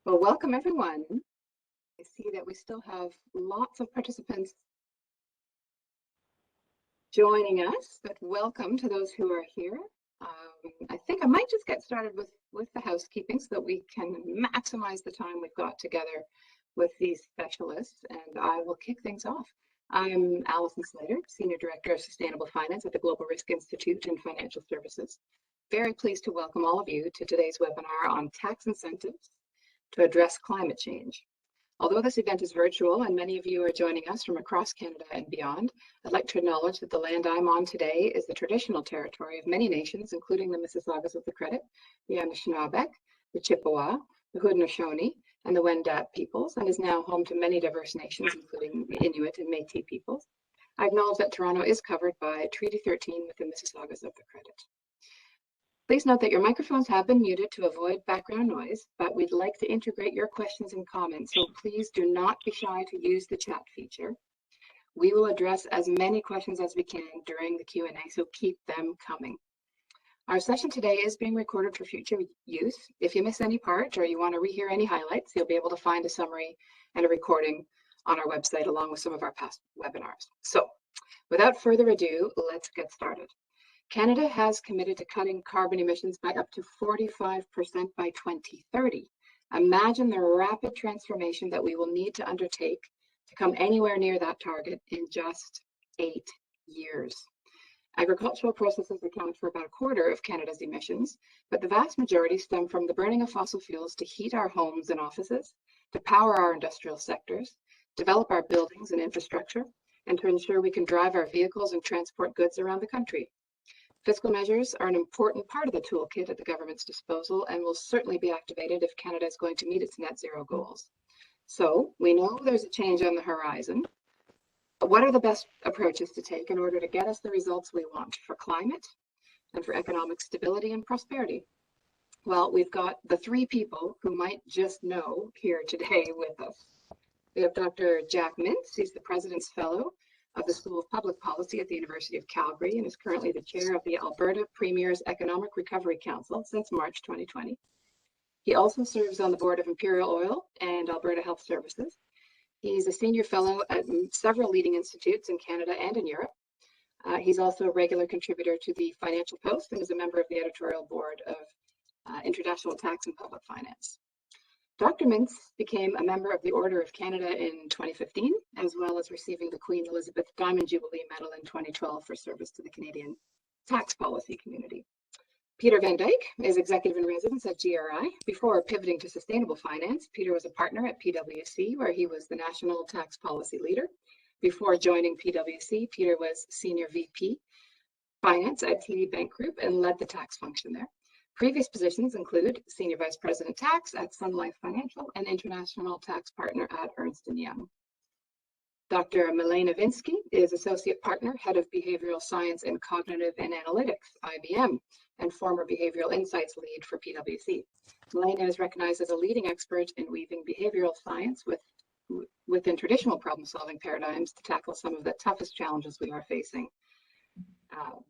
Well, welcome everyone. I see that we still have lots of participants joining us, but welcome to those who are here. I think I might just get started with the housekeeping so that we can maximize the time we've got together with these specialists, and I will kick things off. I'm Alison Slater, Senior Director of Sustainable Finance at the Global Risk Institute in Financial Services. Very pleased to welcome all of you to today's webinar on tax incentives to address climate change. Although this event is virtual and many of you are joining us from across Canada and beyond, I'd like to acknowledge that the land I'm on today is the traditional territory of many nations, including the Mississaugas of the Credit, the Anishinaabe, the Chippewa, the Haudenosaunee, and the Wendat peoples, and is now home to many diverse nations, including the Inuit and Métis peoples. I acknowledge that Toronto is covered by Treaty 13 with the Mississaugas of the Credit. Please note that your microphones have been muted to avoid background noise, but we'd like to integrate your questions and comments, so please do not be shy to use the chat feature. We will address as many questions as we can during the Q&A, so keep them coming. Our session today is being recorded for future use. If you miss any part or you want to rehear any highlights, you'll be able to find a summary and a recording on our website along with some of our past webinars. So without further ado, let's get started. Canada has committed to cutting carbon emissions by up to 45% by 2030. Imagine the rapid transformation that we will need to undertake to come anywhere near that target in just 8 years. Agricultural processes account for about a quarter of Canada's emissions, but the vast majority stem from the burning of fossil fuels to heat our homes and offices, to power our industrial sectors, develop our buildings and infrastructure, and to ensure we can drive our vehicles and transport goods around the country. Fiscal measures are an important part of the toolkit at the government's disposal and will certainly be activated if Canada is going to meet its net zero goals. So we know there's a change on the horizon, but what are the best approaches to take in order to get us the results we want for climate and for economic stability and prosperity? Well, we've got the three people who might just know here today with us. We have Dr. Jack Mintz. He's the President's Fellow of the School of Public Policy at the University of Calgary and is currently the chair of the Alberta Premier's Economic Recovery Council since March 2020. He also serves on the board of Imperial Oil and Alberta Health Services. He's a senior fellow at several leading institutes in Canada and in Europe. He's also a regular contributor to the Financial Post and is a member of the editorial board of International Tax and Public Finance. Dr. Mintz became a member of the Order of Canada in 2015, as well as receiving the Queen Elizabeth Diamond Jubilee Medal in 2012 for service to the Canadian tax policy community. Peter Van Dijk is executive in residence at GRI. Before pivoting to sustainable finance, Peter was a partner at PwC, where he was the national tax policy leader. Before joining PwC, Peter was senior VP finance at TD Bank Group and led the tax function there. Previous positions include Senior Vice President Tax at Sun Life Financial and International Tax Partner at Ernst & Young. Dr. Melaina Vinski is Associate Partner, Head of Behavioral Science and Cognitive and Analytics, IBM, and former Behavioral Insights Lead for PwC. Melaina is recognized as a leading expert in weaving behavioral science within traditional problem-solving paradigms to tackle some of the toughest challenges we are facing.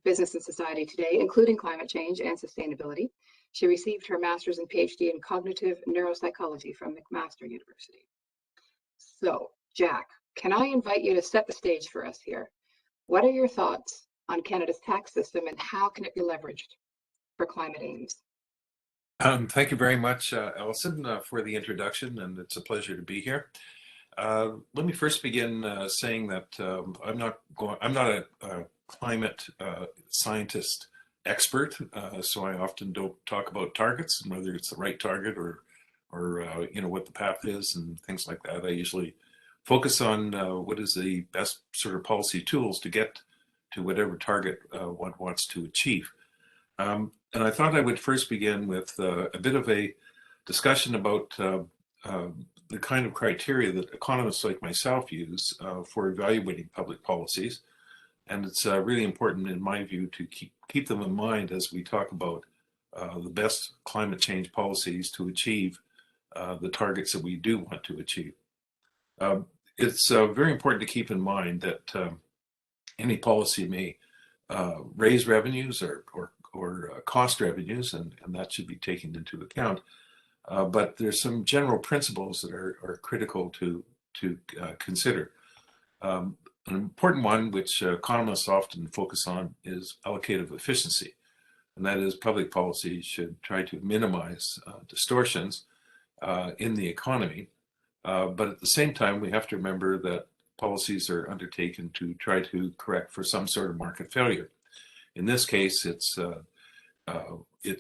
Business and society today, including climate change and sustainability. She received her master's and PhD in cognitive neuropsychology from McMaster University. So, Jack, can I invite you to set the stage for us here? What are your thoughts on Canada's tax system and how can it be leveraged for climate aims? Thank you very much, Alison, for the introduction, and it's a pleasure to be here. Let me first begin saying that I'm not a climate scientist expert, so I often don't talk about targets and whether it's the right target or what the path is and things like that. I usually focus on what is the best sort of policy tools to get to whatever target one wants to achieve. And I thought I would first begin with a bit of a discussion about the kind of criteria that economists like myself use for evaluating public policies. And it's really important, in my view, to keep them in mind as we talk about the best climate change policies to achieve the targets that we do want to achieve. It's very important to keep in mind that any policy may raise revenues or cost revenues, and that should be taken into account. but there's some general principles that are critical to consider. An important one, which economists often focus on, is allocative efficiency. And that is, public policy should try to minimize distortions in the economy. But at the same time, we have to remember that policies are undertaken to try to correct for some sort of market failure. In this case, it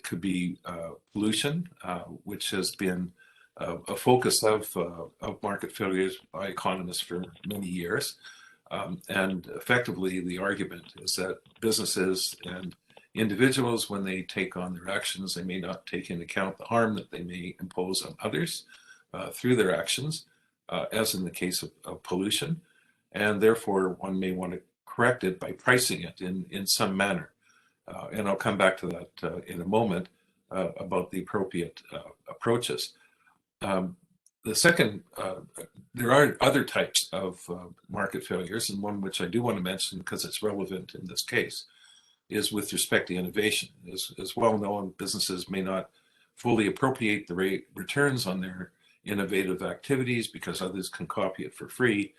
could be pollution, which has been a focus of market failures by economists for many years. And effectively, the argument is that businesses and individuals, when they take on their actions, they may not take into account the harm that they may impose on others through their actions, as in the case of pollution. And therefore, one may want to correct it by pricing it in some manner. And I'll come back to that in a moment about the appropriate approaches. The second, there are other types of market failures, and one which I do want to mention because it's relevant in this case is with respect to innovation. As well known, businesses may not fully appropriate the returns on their innovative activities because others can copy it for free,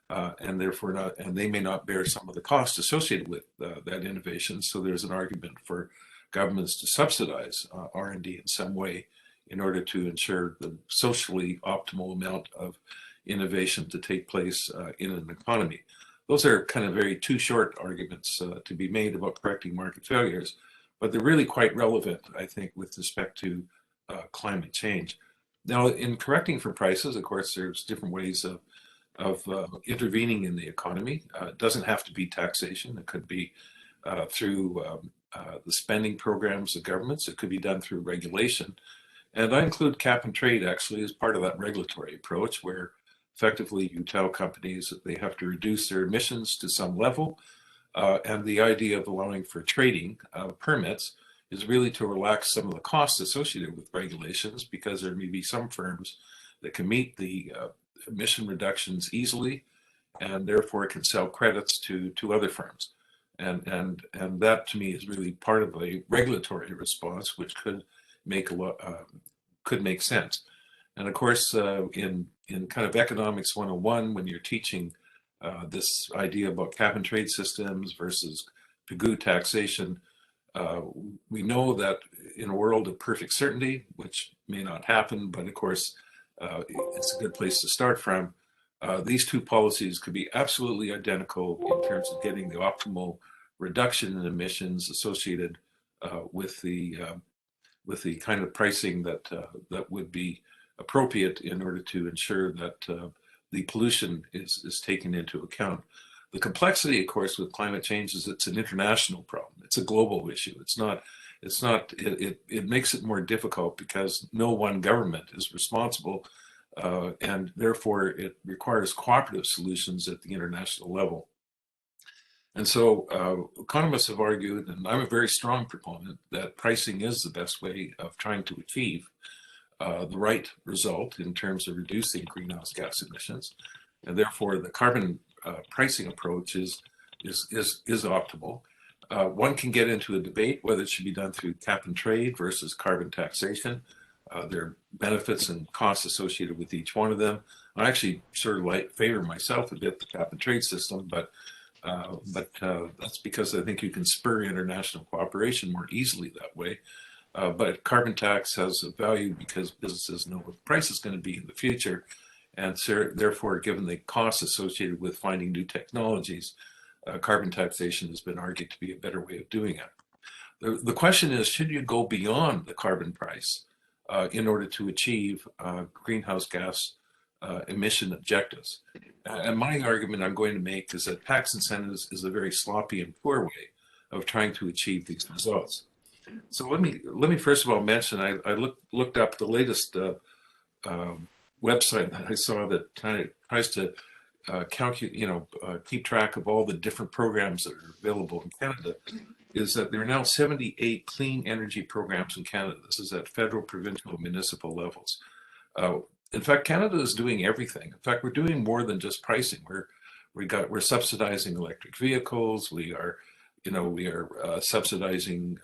and therefore they may not bear some of the costs associated with that innovation. So there's an argument for governments to subsidize R&D in some way in order to ensure the socially optimal amount of innovation to take place in an economy. Those are kind of very too short arguments to be made about correcting market failures, but they're really quite relevant, I think, with respect to climate change. Now, in correcting for prices, of course, there's different ways of intervening in the economy. It doesn't have to be taxation. It could be through the spending programs of governments. It could be done through regulation. And I include cap and trade actually as part of that regulatory approach, where effectively you tell companies that they have to reduce their emissions to some level. And the idea of allowing for trading permits is really to relax some of the costs associated with regulations, because there may be some firms that can meet the emission reductions easily, and therefore can sell credits to other firms. And that to me is really part of a regulatory response, which could make sense. And of course, in kind of economics 101, when you're teaching this idea about cap and trade systems versus pigou taxation, we know that in a world of perfect certainty, which may not happen, but of course, it's a good place to start from, these two policies could be absolutely identical in terms of getting the optimal reduction in emissions associated with the kind of pricing that would be appropriate in order to ensure that the pollution is taken into account. The complexity, of course, with climate change is it's an international problem. It's a global issue. It makes it more difficult because no one government is responsible, and therefore it requires cooperative solutions at the international level. And so economists have argued, and I'm a very strong proponent, that pricing is the best way of trying to achieve the right result in terms of reducing greenhouse gas emissions. And therefore the carbon pricing approach is optimal. One can get into a debate whether it should be done through cap and trade versus carbon taxation. There are benefits and costs associated with each one of them. I actually sort of favor myself a bit the cap and trade system, but that's because I think you can spur international cooperation more easily that way. But carbon tax has a value because businesses know what the price is going to be in the future. And so, therefore, given the costs associated with finding new technologies, carbon taxation has been argued to be a better way of doing it. The question is, should you go beyond the carbon price in order to achieve greenhouse gas emission objectives? And my argument I'm going to make is that tax incentives is a very sloppy and poor way of trying to achieve these results. So let me first of all mention I looked up the latest website that I saw that tries to keep track of all the different programs that are available in Canada. Is that there are now 78 clean energy programs in Canada. This is at federal, provincial, and municipal levels. In fact, Canada is doing everything. In fact, we're doing more than just pricing. We're subsidizing electric vehicles. We are subsidizing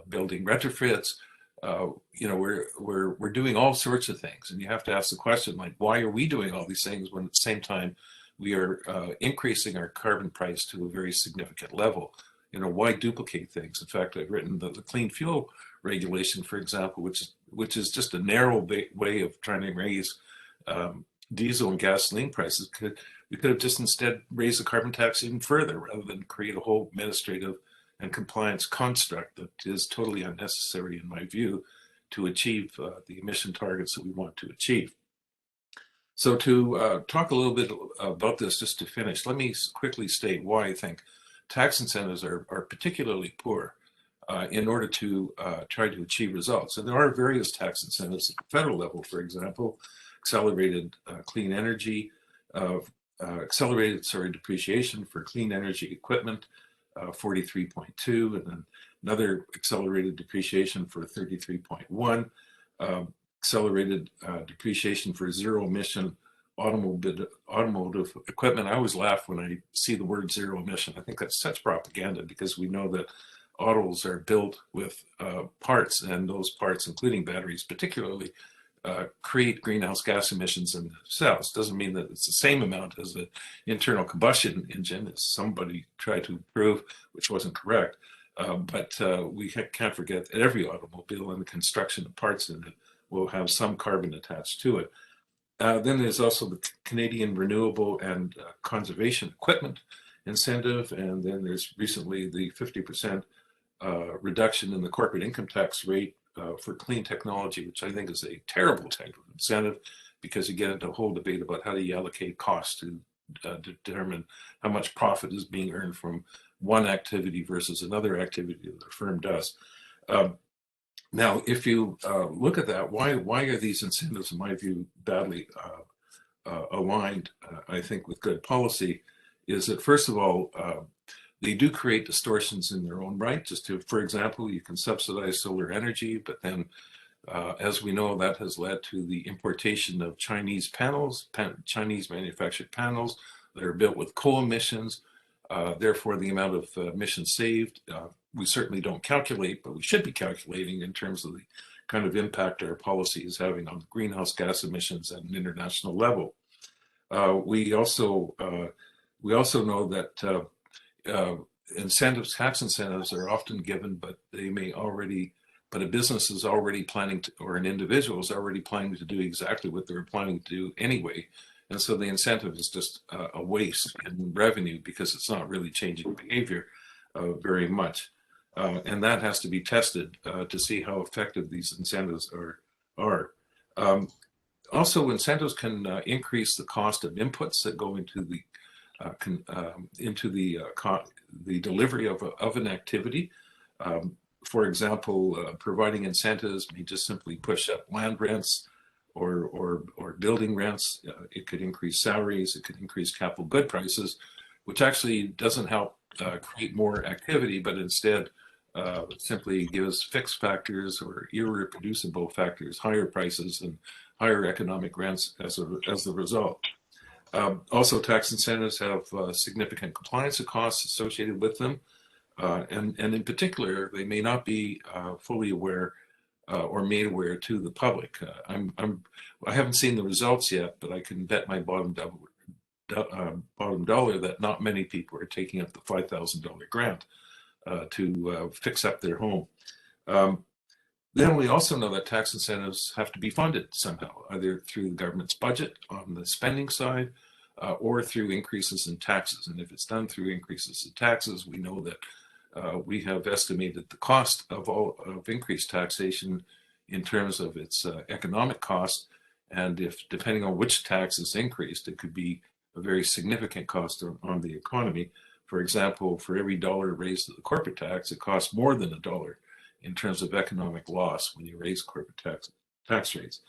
building retrofits. you know, we're doing all sorts of things, and you have to ask the question, like, why are we doing all these things when at the same time we are increasing our carbon price to a very significant level? You know, why duplicate things? In fact, I've written the clean fuel regulation, for example, which is just a narrow way of trying to raise diesel and gasoline prices. We could have just instead raised the carbon tax even further, rather than create a whole administrative and compliance construct that is totally unnecessary, in my view, to achieve the emission targets that we want to achieve. So to talk a little bit about this, just to finish, let me quickly state why I think tax incentives are particularly poor in order to try to achieve results. And there are various tax incentives at the federal level, for example, accelerated clean energy, accelerated depreciation for clean energy equipment, 43.2, and then another accelerated depreciation for 33.1, accelerated depreciation for zero emission automotive equipment. I always laugh when I see the word zero emission. I think that's such propaganda, because we know that autos are built with parts, and those parts, including batteries particularly, create greenhouse gas emissions in themselves. Doesn't mean that it's the same amount as an internal combustion engine, as somebody tried to prove, which wasn't correct. But we can't forget that every automobile and the construction of parts in it will have some carbon attached to it. Then there's also the Canadian Renewable and Conservation Equipment Incentive, and then there's recently the 50% reduction in the corporate income tax rate for clean technology, which I think is a terrible type of incentive, because you get into a whole debate about how do you allocate costs to determine how much profit is being earned from one activity versus another activity that the firm does. Now, if you look at that, why are these incentives, in my view, badly aligned, I think, with good policy, is that, first of all, they do create distortions in their own right. Just to, for example, you can subsidize solar energy, but then, as we know, that has led to the importation of Chinese panels, Chinese manufactured panels that are built with coal emissions. Therefore, the amount of emissions saved, we certainly don't calculate, but we should be calculating in terms of the kind of impact our policy is having on greenhouse gas emissions at an international level. We also know that incentives, tax incentives, are often given, but they may already, but a business is already planning to, or an individual is already planning to do exactly what they're planning to do anyway. And so the incentive is just a waste in revenue, because it's not really changing behavior very much. And that has to be tested to see how effective these incentives are. Also, incentives can increase the cost of inputs that go into the delivery of an activity. For example, providing incentives may just simply push up land rents or building rents. It could increase salaries. It could increase capital good prices, which actually doesn't help create more activity, but instead simply gives fixed factors or irreproducible factors higher prices and higher economic rents as the result. Also, tax incentives have significant compliance costs associated with them, and in particular, they may not be fully aware or made aware to the public. I haven't seen the results yet, but I can bet my bottom dollar that not many people are taking up the $5,000 grant to fix up their home. Then we also know that tax incentives have to be funded somehow, either through the government's budget on the spending side, or through increases in taxes. And if it's done through increases in taxes, we know that we have estimated the cost of increased taxation in terms of its economic cost. And if, depending on which tax is increased, it could be a very significant cost on the economy. For example, for every dollar raised to the corporate tax, it costs more than $1 in terms of economic loss when you raise corporate tax rates.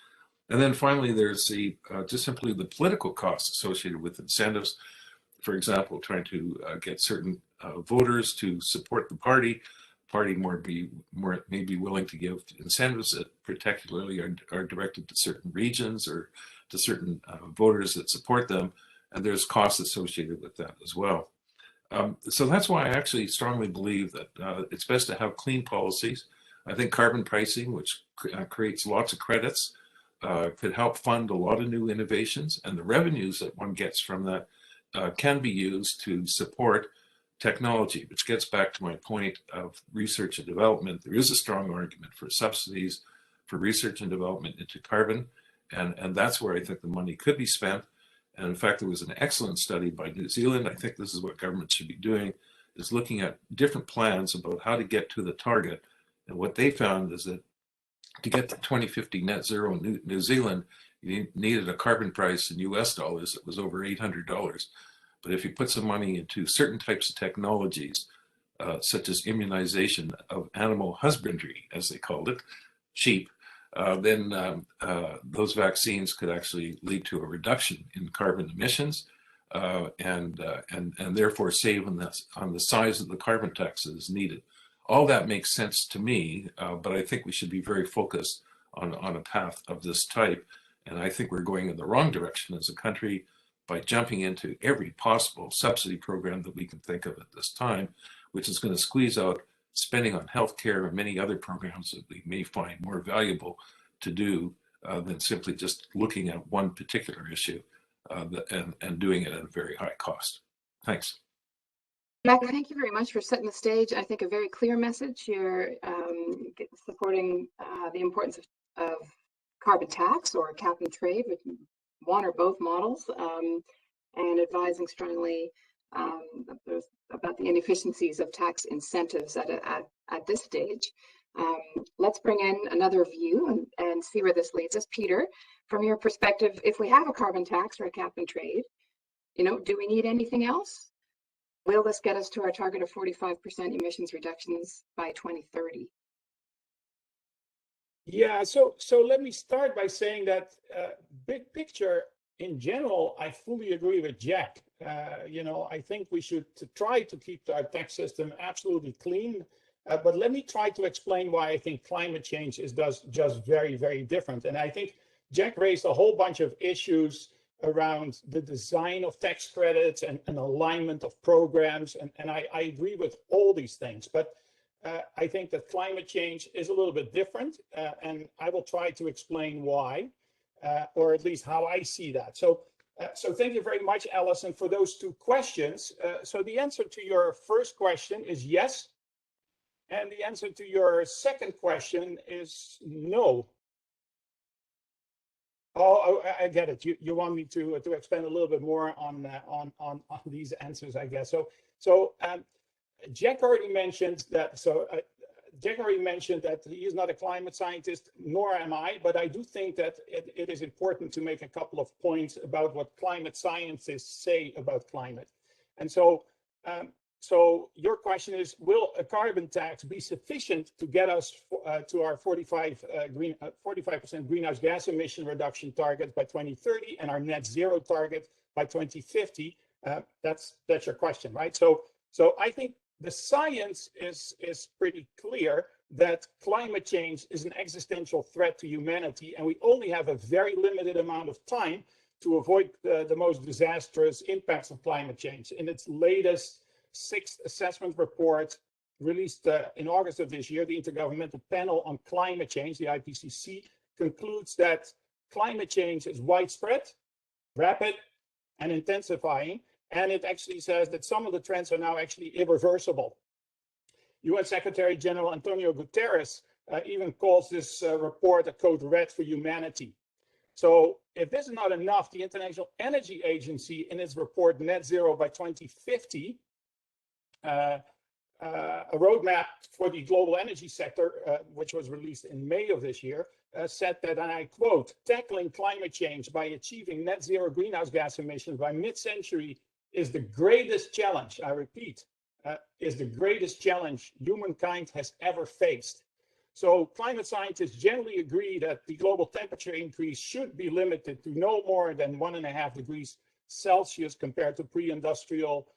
And then finally, there's just simply the political costs associated with incentives. For example, trying to get certain voters to support the party. Party may be willing to give incentives that particularly are directed to certain regions or to certain voters that support them, and there's costs associated with that as well. So that's why I actually strongly believe that it's best to have clean policies. I think carbon pricing, which creates lots of credits, could help fund a lot of new innovations, and the revenues that one gets from that can be used to support technology, which gets back to my point of research and development. There is a strong argument for subsidies for research and development into carbon, and that's where I think the money could be spent. And in fact, there was an excellent study by New Zealand. I think this is what government should be doing, is looking at different plans about how to get to the target. And what they found is that to get to 2050 net zero in New Zealand, you needed a carbon price in US dollars that was over $800. But if you put some money into certain types of technologies, such as immunization of animal husbandry, as they called it, sheep, then those vaccines could actually lead to a reduction in carbon emissions, and therefore save on the size of the carbon tax that is needed. All that makes sense to me, but I think we should be very focused on a path of this type. And I think we're going in the wrong direction as a country by jumping into every possible subsidy program that we can think of at this time, which is going to squeeze out spending on healthcare and many other programs that we may find more valuable to do than simply just looking at one particular issue and doing it at a very high cost. Thanks. Jack, thank you very much for setting the stage. I think a very clear message. You're supporting the importance of carbon tax or cap and trade with one or both models, and advising strongly about the inefficiencies of tax incentives at this stage. Let's bring in another view and see where this leads us. Peter, from your perspective, if we have a carbon tax or a cap and trade, do we need anything else? Will this get us to our target of 45% emissions reductions by 2030? Yeah, so let me start by saying that big picture in general, I fully agree with Jack. I think we should try to keep our tax system absolutely clean. But let me try to explain why I think climate change is just very, very different. And I think Jack raised a whole bunch of issues around the design of tax credits and alignment of programs. And I agree with all these things. But I think that climate change is a little bit different. And I will try to explain why, or at least how I see that. So thank you very much, Alison, for those two questions. So the answer to your first question is yes. And the answer to your second question is no. Oh, I get it. You want me to expand a little bit more on these answers, I guess. So Jack already mentioned that. Jack already mentioned that he is not a climate scientist, nor am I. But I do think that it is important to make a couple of points about what climate scientists say about climate. And so your question is, will a carbon tax be sufficient to get us to our 45% greenhouse gas emission reduction target by 2030 and our net zero target by 2050? That's your question, right? So I think the science is pretty clear that climate change is an existential threat to humanity, and we only have a very limited amount of time to avoid the most disastrous impacts of climate change. In its latest 6th assessment report released in August of this year, the Intergovernmental Panel on Climate Change, the IPCC, concludes that climate change is widespread, rapid, and intensifying. And it actually says that some of the trends are now actually irreversible. UN Secretary General Antonio Guterres even calls this report a code red for humanity. So if this is not enough, the International Energy Agency, in its report Net Zero by 2050, a roadmap for the global energy sector, which was released in May of this year, said that, and I quote, "Tackling climate change by achieving net zero greenhouse gas emissions by mid-century is the greatest challenge," I repeat, is the greatest challenge humankind has ever faced. So climate scientists generally agree that the global temperature increase should be limited to no more than 1.5 degrees Celsius compared to pre-industrial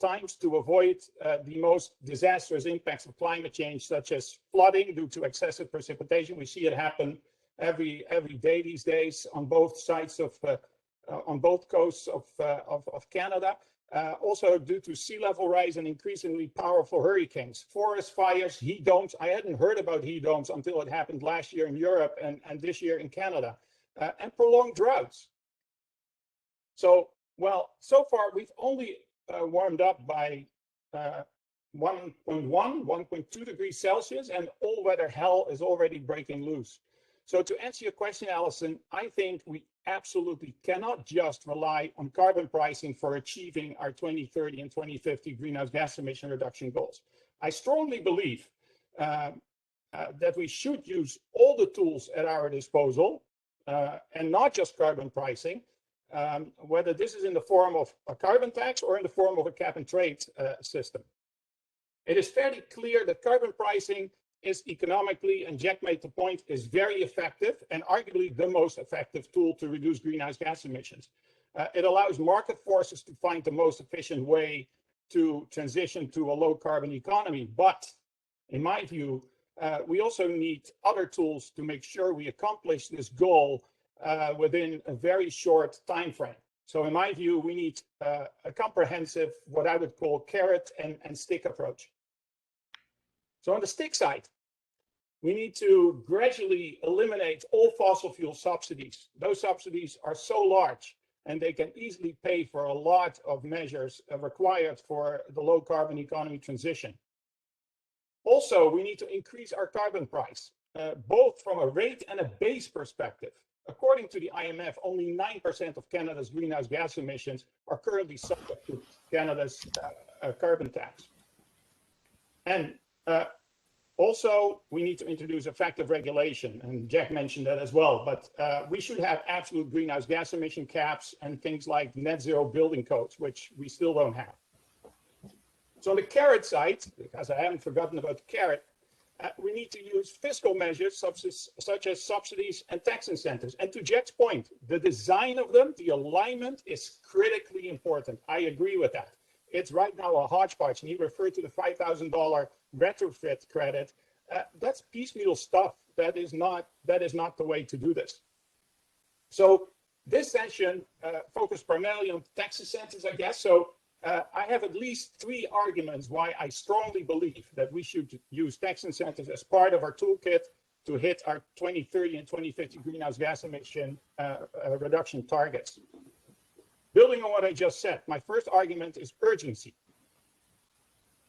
times to avoid the most disastrous impacts of climate change, such as flooding due to excessive precipitation. We see it happen every day these days on both sides of on both coasts of Canada. Also due to sea level rise and increasingly powerful hurricanes, forest fires, heat domes. I hadn't heard about heat domes until it happened last year in Europe and this year in Canada, and prolonged droughts. So, well, so far we've only warmed up by 1.1, 1.2 degrees Celsius, and all weather hell is already breaking loose. So to answer your question, Alison, I think we absolutely cannot just rely on carbon pricing for achieving our 2030 and 2050 greenhouse gas emission reduction goals. I strongly believe that we should use all the tools at our disposal, and not just carbon pricing, whether this is in the form of a carbon tax or in the form of a cap and trade system. It is fairly clear that carbon pricing is economically, and Jack made the point, is very effective and arguably the most effective tool to reduce greenhouse gas emissions. It allows market forces to find the most efficient way to transition to a low carbon economy. But in my view, we also need other tools to make sure we accomplish this goal within a very short time frame. So in my view, we need a comprehensive, what I would call carrot and stick approach. So on the stick side, we need to gradually eliminate all fossil fuel subsidies. Those subsidies are so large and they can easily pay for a lot of measures required for the low carbon economy transition. Also, we need to increase our carbon price, both from a rate and a base perspective. According to the IMF, only 9% of Canada's greenhouse gas emissions are currently subject to Canada's carbon tax. And also, we need to introduce effective regulation, and Jack mentioned that as well, but we should have absolute greenhouse gas emission caps and things like net zero building codes, which we still don't have. So on the carrot side, because I haven't forgotten about the carrot, we need to use fiscal measures such as subsidies and tax incentives. And to Jack's point, the design of them, the alignment is critically important. I agree with that. It's right now a hodgepodge, and he referred to the $5,000 retrofit credit. That's piecemeal stuff. That is not the way to do this. So this session focused primarily on tax incentives, I guess. So I have at least 3 arguments why I strongly believe that we should use tax incentives as part of our toolkit to hit our 2030 and 2050 greenhouse gas emission reduction targets. Building on what I just said, my first argument is urgency.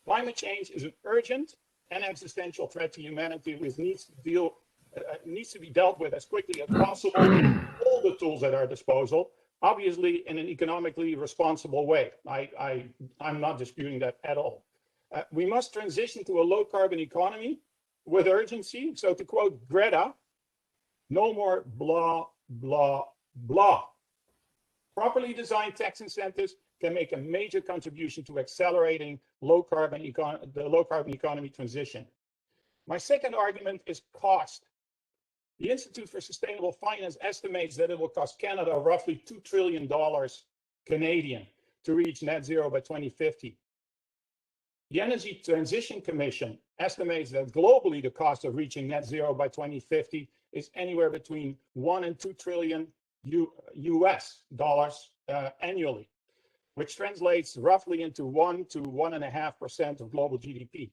Climate change is an urgent and existential threat to humanity, which needs to be dealt with as quickly as possible with all the tools at our disposal, obviously in an economically responsible way. I'm not disputing that at all. We must transition to a low carbon economy with urgency. So to quote Greta, no more blah, blah, blah. Properly designed tax incentives can make a major contribution to accelerating the low carbon economy transition. My second argument is cost. The Institute for Sustainable Finance estimates that it will cost Canada roughly $2 trillion Canadian to reach net zero by 2050. The Energy Transition Commission estimates that globally the cost of reaching net zero by 2050 is anywhere between 1 and 2 trillion US dollars annually, which translates roughly into 1 to 1.5% of global GDP.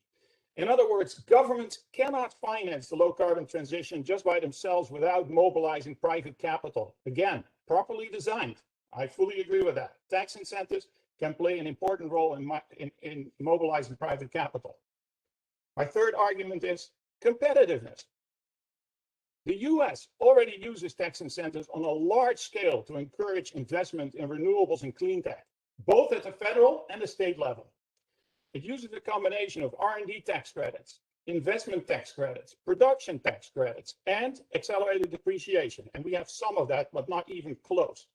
In other words, governments cannot finance the low carbon transition just by themselves without mobilizing private capital. Again, properly designed. I fully agree with that. Tax incentives can play an important role in mobilizing private capital. My third argument is competitiveness. The US already uses tax incentives on a large scale to encourage investment in renewables and clean tech, both at the federal and the state level. It uses a combination of R&D tax credits, investment tax credits, production tax credits, and accelerated depreciation. And we have some of that, but not even close.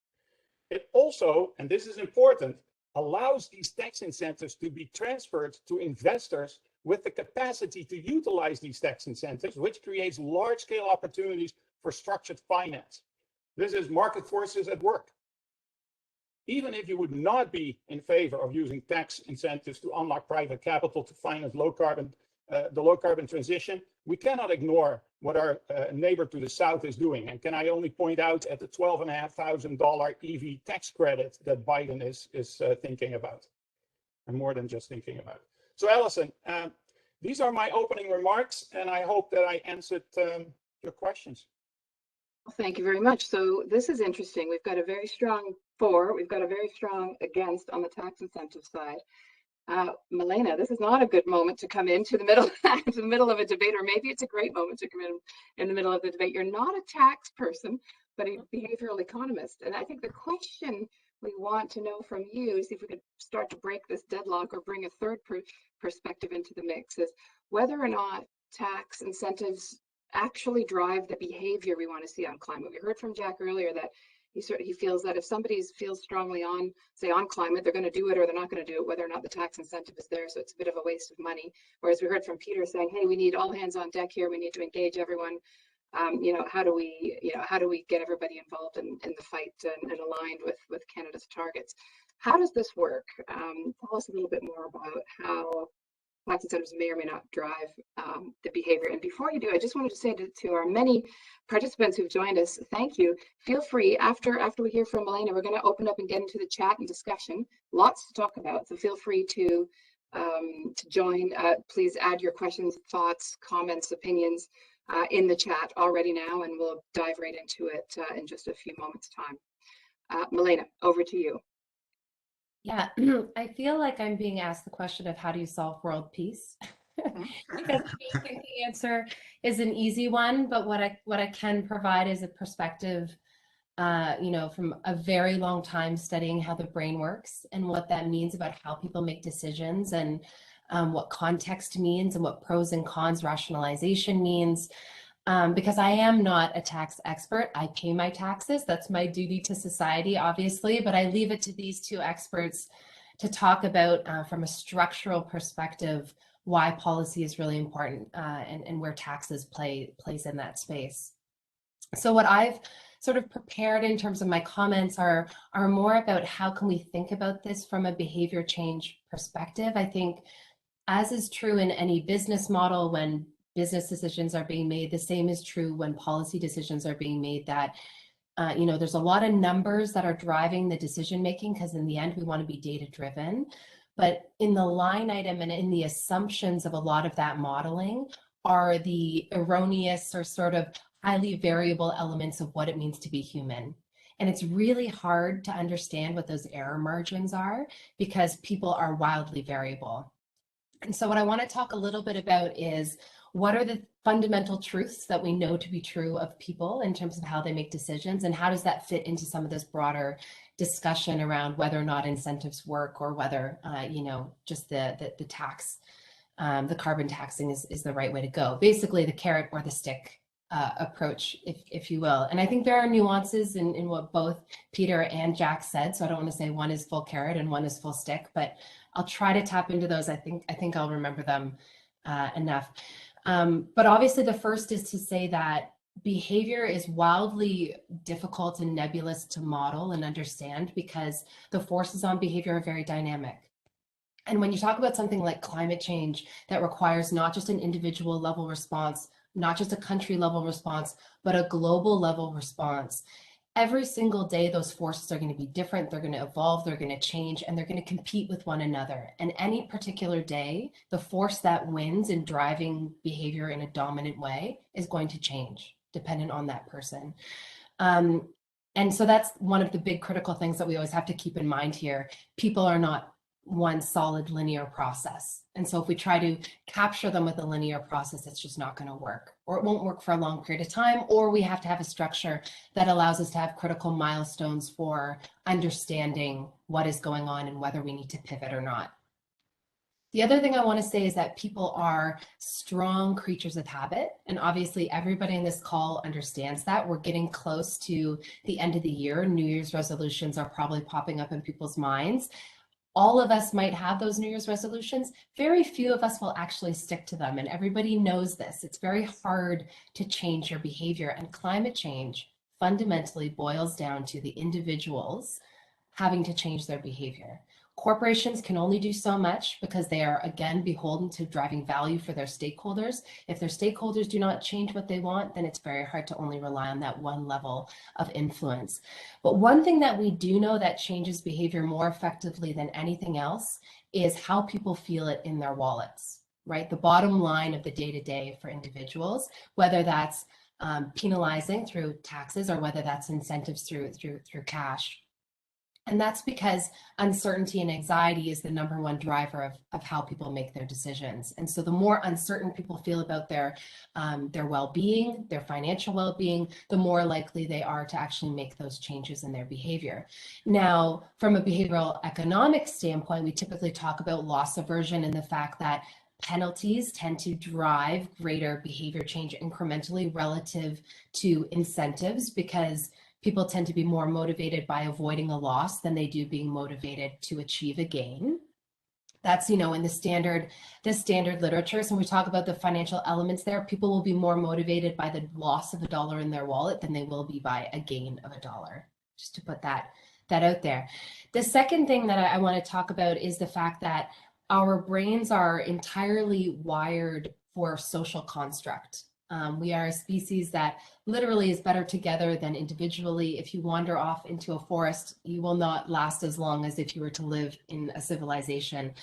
It also, and this is important, allows these tax incentives to be transferred to investors with the capacity to utilize these tax incentives, which creates large-scale opportunities for structured finance. This is market forces at work. Even if you would not be in favor of using tax incentives to unlock private capital to finance low carbon the low carbon transition, we cannot ignore what our neighbor to the south is doing. And can I only point out at the $12,500 EV tax credit that Biden is thinking about, and more than just thinking about. So Alison, these are my opening remarks, and I hope that I answered your questions. Well, thank you very much. So this is interesting. We've got a very strong for, we've got a very strong against on the tax incentive side. Melaina, this is not a good moment to come into the middle, to the middle of a debate, or maybe it's a great moment to come in the middle of the debate. You're not a tax person, but a behavioral economist. And I think the question we want to know from you, see if we could start to break this deadlock or bring a third perspective into the mix, is whether or not tax incentives actually drive the behavior we want to see on climate. We heard from Jack earlier that he feels that if somebody feels strongly on, say, on climate, they're going to do it or they're not going to do it, whether or not the tax incentive is there. So it's a bit of a waste of money. Whereas we heard from Peter saying, hey, we need all hands on deck here. We need to engage everyone. How do we get everybody involved in the fight and aligned with Canada's targets? How does this work? Tell us a little bit more about how tax incentives may or may not drive the behavior. And before you do, I just wanted to say to our many participants who've joined us, thank you. Feel free, after we hear from Melaina, we're going to open up and get into the chat and discussion. Lots to talk about, so feel free to join. Please add your questions, thoughts, comments, opinions in the chat already now, and we'll dive right into it in just a few moments' time. Melaina, over to you. Yeah, I feel like I'm being asked the question of how do you solve world peace? Because I think the answer is an easy one, but what I can provide is a perspective, from a very long time studying how the brain works and what that means about how people make decisions, and what context means and what pros and cons rationalization means. Because I am not a tax expert. I pay my taxes. That's my duty to society, obviously, but I leave it to these two experts to talk about from a structural perspective why policy is really important and where taxes plays in that space. So what I've sort of prepared in terms of my comments are more about how can we think about this from a behavior change perspective. I think, as is true in any business model, when business decisions are being made, the same is true when policy decisions are being made, that there's a lot of numbers that are driving the decision making, because in the end we want to be data driven, but in the line item and in the assumptions of a lot of that modeling are the erroneous or sort of highly variable elements of what it means to be human. And it's really hard to understand what those error margins are because people are wildly variable. And so what I want to talk a little bit about is, what are the fundamental truths that we know to be true of people in terms of how they make decisions, and how does that fit into some of this broader discussion around whether or not incentives work, or whether just the tax, the carbon taxing is the right way to go. Basically, the carrot or the stick approach, if you will. And I think there are nuances in what both Peter and Jack said, so I don't want to say one is full carrot and one is full stick, but I'll try to tap into those. I think I'll remember them enough. But obviously the first is to say that behavior is wildly difficult and nebulous to model and understand because the forces on behavior are very dynamic. And when you talk about something like climate change that requires not just an individual level response, not just a country level response, but a global level response, every single day, those forces are going to be different. They're going to evolve, they're going to change, and they're going to compete with one another. And any particular day, the force that wins in driving behavior in a dominant way is going to change, dependent on that person. And so that's one of the big critical things that we always have to keep in mind here. People are not one solid linear process. And so if we try to capture them with a linear process, it's just not going to work, or it won't work for a long period of time, or we have to have a structure that allows us to have critical milestones for understanding what is going on and whether we need to pivot or not. The other thing I want to say is that people are strong creatures of habit. And obviously everybody in this call understands that. We're getting close to the end of the year. New Year's resolutions are probably popping up in people's minds. All of us might have those New Year's resolutions. Very few of us will actually stick to them. And everybody knows this. It's very hard to change your behavior. And climate change fundamentally boils down to the individuals having to change their behavior. Corporations can only do so much because they are, again, beholden to driving value for their stakeholders. If their stakeholders do not change what they want, then it's very hard to only rely on that one level of influence. But one thing that we do know that changes behavior more effectively than anything else is how people feel it in their wallets, right? The bottom line of the day-to-day for individuals, whether that's penalizing through taxes or whether that's incentives through cash. And that's because uncertainty and anxiety is the #1 driver of how people make their decisions. And so the more uncertain people feel about their well-being, their financial well-being, the more likely they are to actually make those changes in their behavior. Now, from a behavioral economic standpoint, we typically talk about loss aversion and the fact that penalties tend to drive greater behavior change incrementally relative to incentives, because people tend to be more motivated by avoiding a loss than they do being motivated to achieve a gain. That's, in the standard literature. So when we talk about the financial elements there, people will be more motivated by the loss of $1 in their wallet than they will be by a gain of $1, just to put that out there. The second thing that I want to talk about is the fact that our brains are entirely wired for social construct. We are a species that literally is better together than individually. If you wander off into a forest, you will not last as long as if you were to live in a civilization.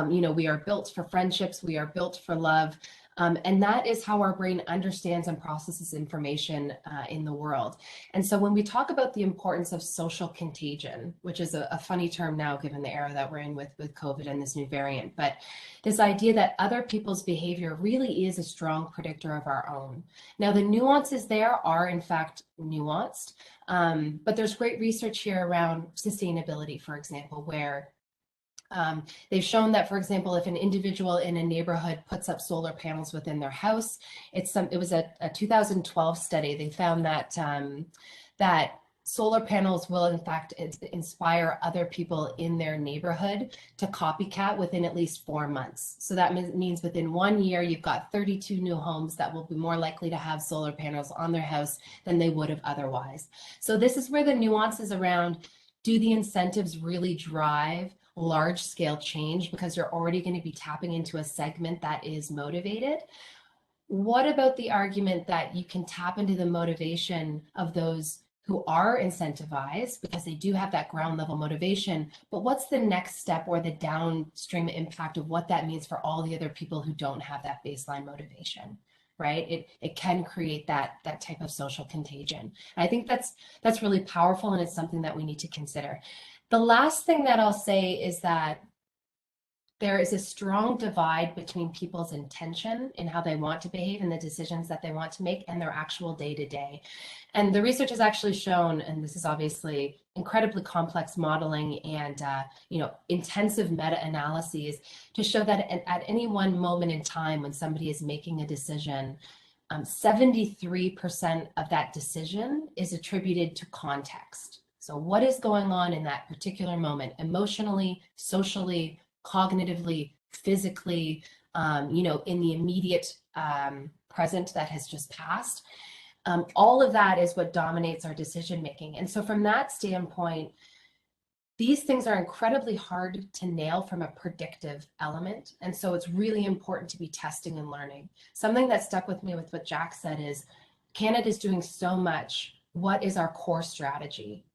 We are built for friendships, we are built for love. And that is how our brain understands and processes information in the world. And so when we talk about the importance of social contagion, which is a funny term now given the era that we're in with COVID and this new variant, but this idea that other people's behavior really is a strong predictor of our own. Now, the nuances there are in fact nuanced, but there's great research here around sustainability, for example, where they've shown that, for example, if an individual in a neighborhood puts up solar panels within their house, it was a 2012 study. They found that that solar panels will in fact inspire other people in their neighborhood to copycat within at least 4 months. So that means within 1 year, you've got 32 new homes that will be more likely to have solar panels on their house than they would have otherwise. So this is where the nuances around, do the incentives really drive large scale change because you're already going to be tapping into a segment that is motivated? What about the argument that you can tap into the motivation of those who are incentivized because they do have that ground level motivation, but what's the next step or the downstream impact of what that means for all the other people who don't have that baseline motivation, right? It can create that type of social contagion. And I think that's really powerful, and it's something that we need to consider. The last thing that I'll say is that there is a strong divide between people's intention in how they want to behave and the decisions that they want to make and their actual day-to-day. And the research has actually shown, and this is obviously incredibly complex modeling and intensive meta-analyses, to show that at any one moment in time when somebody is making a decision, 73% of that decision is attributed to context. So what is going on in that particular moment, emotionally, socially, cognitively, physically, in the immediate present that has just passed. All of that is what dominates our decision making. And so from that standpoint, these things are incredibly hard to nail from a predictive element. And so it's really important to be testing and learning. Something that stuck with me with what Jack said is, Canada's doing so much. What is our core strategy?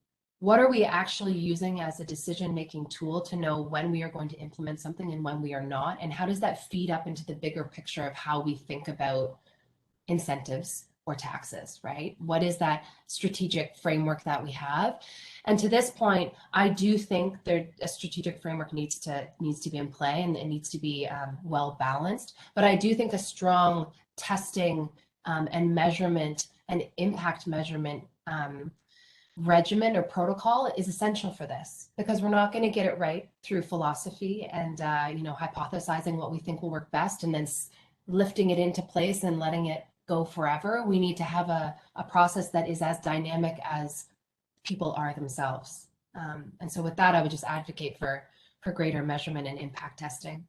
What are we actually using as a decision-making tool to know when we are going to implement something and when we are not? And how does that feed up into the bigger picture of how we think about incentives or taxes, right? What is that strategic framework that we have? And to this point, I do think a strategic framework needs to be in play, and it needs to be well balanced. But I do think a strong testing and measurement and impact measurement regimen or protocol is essential for this, because we're not going to get it right through philosophy and hypothesizing what we think will work best and then lifting it into place and letting it go forever. We need to have a process that is as dynamic as people are themselves. And so with that, I would just advocate for greater measurement and impact testing.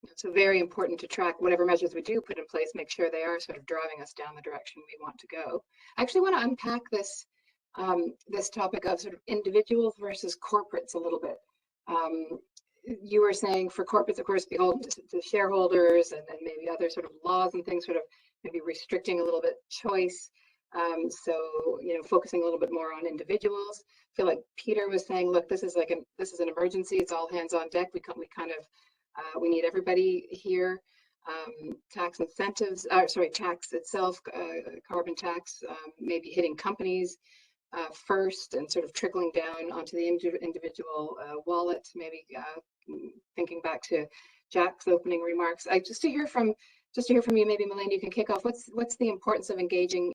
It's very important to track whatever measures we do put in place, make sure they are sort of driving us down the direction we want to go. I actually want to unpack this topic of sort of individuals versus corporates a little bit. You were saying for corporates, of course, beholden to shareholders, and then maybe other sort of laws and things, sort of maybe restricting a little bit choice. So, you know, focusing a little bit more on individuals. I feel like Peter was saying, look, this is an emergency. It's all hands on deck. We need everybody here. Tax incentives, tax itself, carbon tax, maybe hitting companies first and sort of trickling down onto the individual wallet. Maybe thinking back to Jack's opening remarks. Just to hear from you, maybe Melaina, you can kick off. What's the importance of engaging